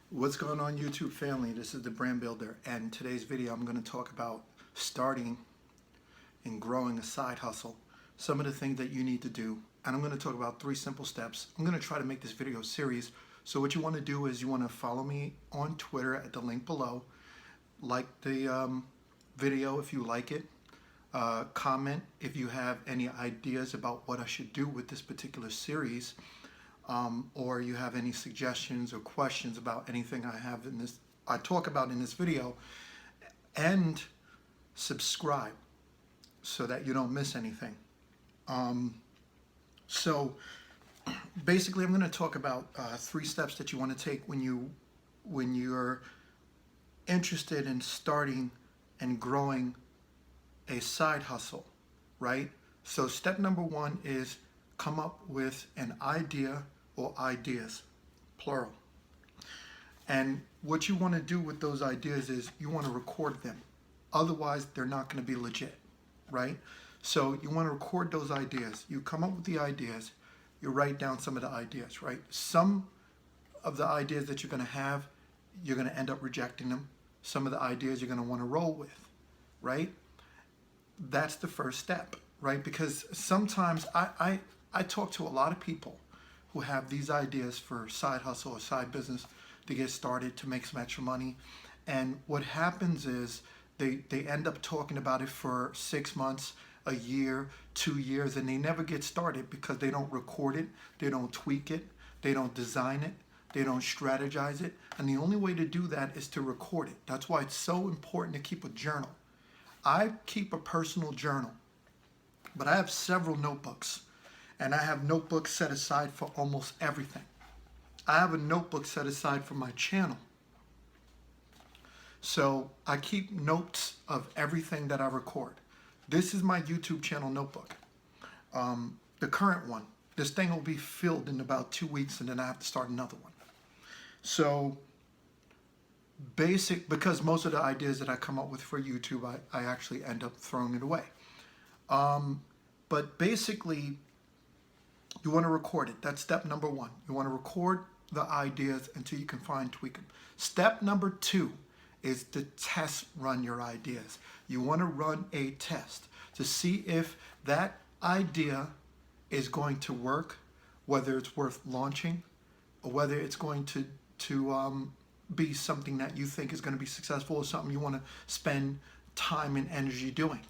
What's going on, YouTube family? This is the Brand Builder, and in today's video I'm going to talk about starting and growing a side hustle, some of the things that you need to do, and I'm going to talk about 3 simple steps. I'm going to try to make this video series, so what you want to do is you want to follow me on Twitter at the link below, like the video if you like it, comment if you have any ideas about what I should do with this particular series, or you have any suggestions or questions about anything I talk about in this video, and subscribe so that you don't miss anything. So basically I'm going to talk about 3 steps that you want to take when you're interested in starting and growing a side hustle, right? So step number 1 is come up with an idea or ideas, plural. And what you want to do with those ideas is you want to record them. Otherwise, they're not going to be legit, right? So you want to record those ideas. You come up with the ideas. You write down some of the ideas, right? Some of the ideas that you're going to have, you're going to end up rejecting them. Some of the ideas you're going to want to roll with, right? That's the first step, right? Because sometimes I talk to a lot of people who have these ideas for side hustle or side business to get started, to make some extra money. And what happens is they end up talking about it for 6 months, a year, 2 years, and they never get started because they don't record it, they don't tweak it, they don't design it, they don't strategize it. And the only way to do that is to record it. That's why it's so important to keep a journal. I keep a personal journal, but I have several notebooks. And I have notebooks set aside for almost everything. I have a notebook set aside for my channel. So I keep notes of everything that I record. This is my YouTube channel notebook. The current one. This thing will be filled in about 2 weeks, and then I have to start another one. So because most of the ideas that I come up with for YouTube, I actually end up throwing it away. But basically, you want to record it. That's step number 1. You want to record the ideas until you can tweak them. Step number 2 is to test run your ideas. You want to run a test to see if that idea is going to work, whether it's worth launching, or whether it's going to be something that you think is going to be successful, or something you want to spend time and energy doing.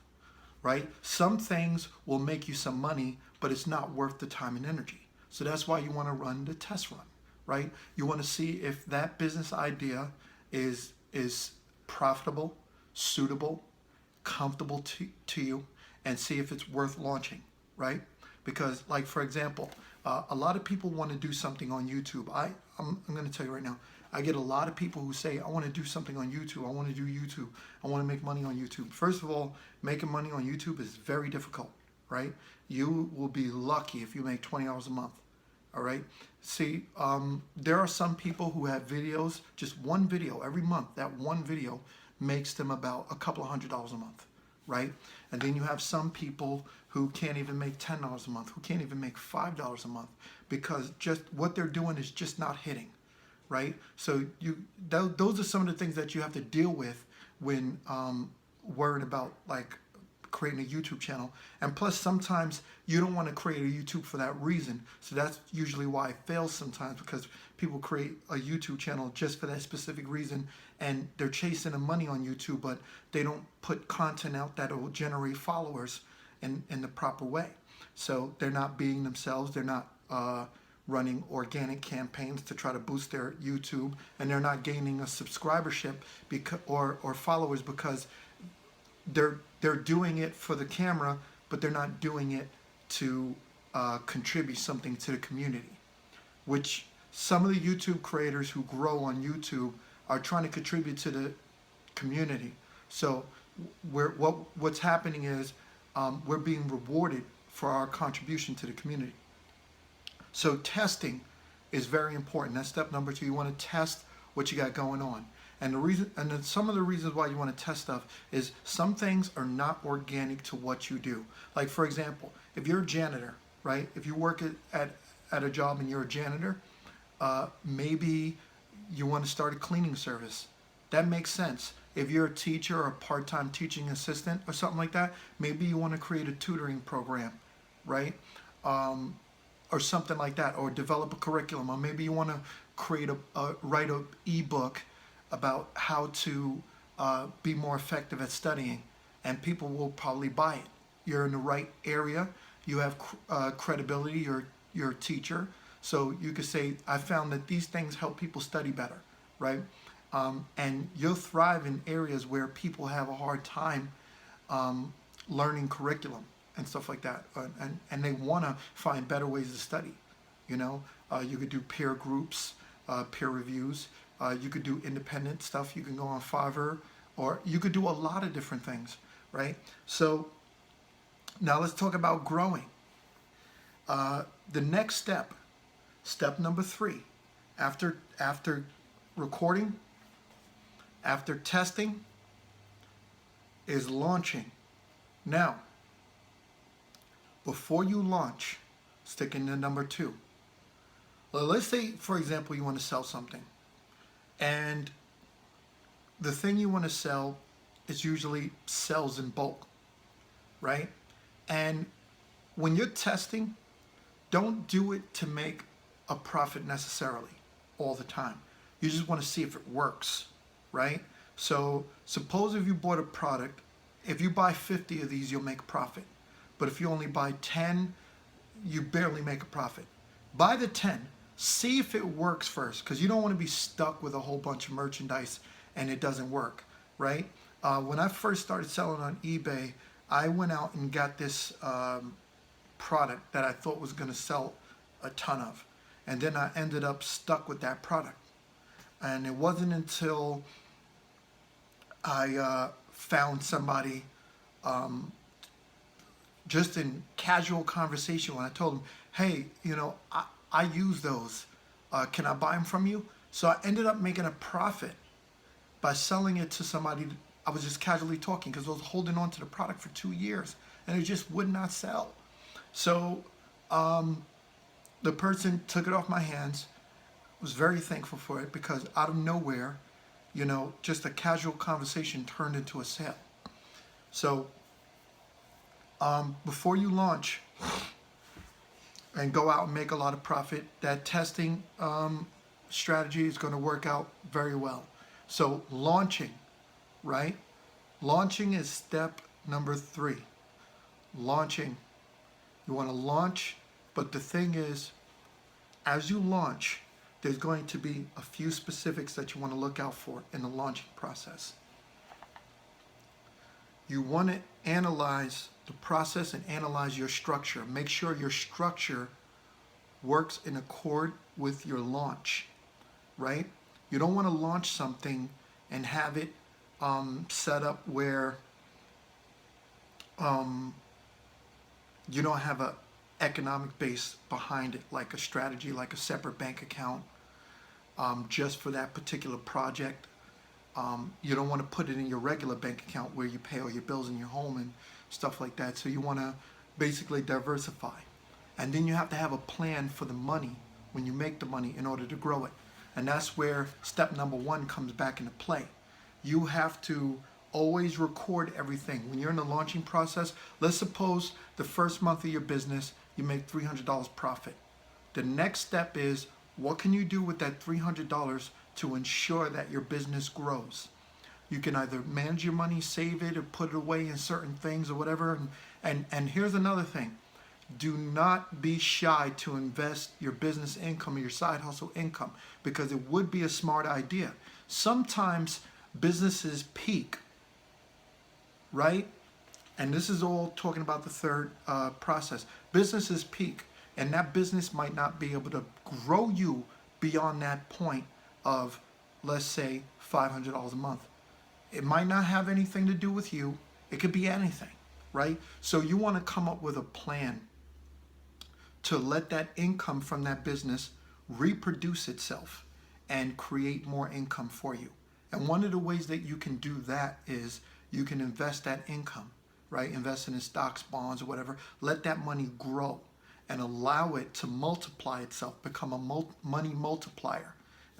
Right? Some things will make you some money, but it's not worth the time and energy. So that's why you want to run the test run, right? You want to see if that business idea is profitable, suitable, comfortable to you, and see if it's worth launching, right? Because, like, for example, a lot of people want to do something on YouTube. I'm going to tell you right now, I get a lot of people who say, I want to do something on YouTube. I want to do YouTube. I want to make money on YouTube. First of all, making money on YouTube is very difficult, right? You will be lucky if you make $20 a month, all right? See, there are some people who have videos, just one video every month. That one video makes them about a couple of $100s a month, right? And then you have some people who can't even make $10 a month, who can't even make $5 a month, because just what they're doing is just not hitting. Right? So those are some of the things that you have to deal with when worrying about, like, creating a YouTube channel. And plus, sometimes you don't want to create a YouTube for that reason. So that's usually why it fails sometimes, because people create a YouTube channel just for that specific reason, and they're chasing the money on YouTube, but they don't put content out that will generate followers in the proper way. So they're not being themselves. They're not running organic campaigns to try to boost their YouTube, and they're not gaining a subscribership or followers because they're doing it for the camera, but they're not doing it to contribute something to the community, which some of the YouTube creators who grow on YouTube are trying to contribute to the community. So what's happening is we're being rewarded for our contribution to the community. So testing is very important. That's step number 2. You want to test what you got going on. And some of the reasons why you want to test stuff is some things are not organic to what you do. Like, for example, if you're a janitor, right? If you work at a job and you're a janitor, maybe you want to start a cleaning service. That makes sense. If you're a teacher or a part-time teaching assistant or something like that, maybe you want to create a tutoring program, right? Or something like that, or develop a curriculum, or maybe you want to create write a ebook about how to be more effective at studying, and people will probably buy it. You're in the right area. You have credibility. You're a teacher, so you could say, I found that these things help people study better, right? And you'll thrive in areas where people have a hard time learning curriculum and stuff like that, and they want to find better ways to study. You know, you could do peer groups, peer reviews. You could do independent stuff. You can go on Fiverr, or you could do a lot of different things, right? So now let's talk about growing. The next step number 3, after recording, after testing, is launching. Now, before you launch, sticking to number 2. Well, let's say, for example, you want to sell something, and the thing you want to sell is usually sells in bulk, right? And when you're testing, don't do it to make a profit necessarily all the time. You just want to see if it works, right? So suppose if you bought a product, if you buy 50 of these, you'll make a profit. But if you only buy 10, you barely make a profit. Buy the 10, see if it works first, because you don't want to be stuck with a whole bunch of merchandise and it doesn't work, right? When I first started selling on eBay, I went out and got this product that I thought was going to sell a ton of. And then I ended up stuck with that product. And it wasn't until I found somebody just in casual conversation when I told them, hey, you know, I use those. Can I buy them from you? So I ended up making a profit by selling it to somebody. I was just casually talking because I was holding on to the product for 2 years and it just would not sell. So the person took it off my hands. Was very thankful for it because out of nowhere, you know, just a casual conversation turned into a sale. So before you launch and go out and make a lot of profit, that testing strategy is going to work out very well. So launching, right? Launching is step number 3. Launching. You want to launch, but the thing is, as you launch, there's going to be a few specifics that you want to look out for in the launching process. You want to analyze the process and analyze your structure. Make sure your structure works in accord with your launch, right? You don't want to launch something and have it set up where you don't have a economic base behind it, like a strategy, like a separate bank account just for that particular project. You don't want to put it in your regular bank account where you pay all your bills in your home and stuff like that. So you want to basically diversify. And then you have to have a plan for the money when you make the money in order to grow it. And that's where step number 1 comes back into play. You have to always record everything. When you're in the launching process, let's suppose the first month of your business, you make $300 profit. The next step is, what can you do with that $300 to ensure that your business grows? You can either manage your money, save it, or put it away in certain things or whatever. And here's another thing. Do not be shy to invest your business income or your side hustle income, because it would be a smart idea. Sometimes businesses peak, right? And this is all talking about the third process. Businesses peak, and that business might not be able to grow you beyond that point of, let's say, $500 a month. It might not have anything to do with you. It could be anything, right? So you want to come up with a plan to let that income from that business reproduce itself and create more income for you. And one of the ways that you can do that is you can invest that income, right? Invest in stocks, bonds, or whatever. Let that money grow and allow it to multiply itself, become a money multiplier.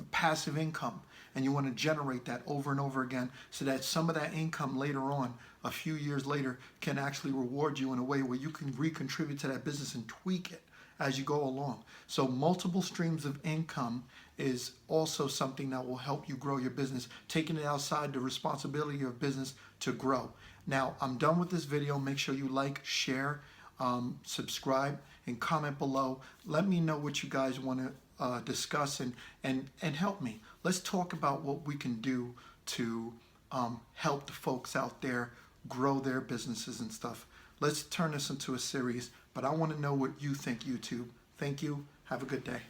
passive income, and you want to generate that over and over again so that some of that income later on, a few years later, can actually reward you in a way where you can recontribute to that business and tweak it as you go along. So multiple streams of income is also something that will help you grow your business, taking it outside the responsibility of business to grow. Now, I'm done with this video. Make sure you like, share, subscribe, and comment below. Let me know what you guys want to discuss and help me. Let's talk about what we can do to help the folks out there grow their businesses and stuff. Let's turn this into a series, but I want to know what you think, YouTube. Thank you. Have a good day.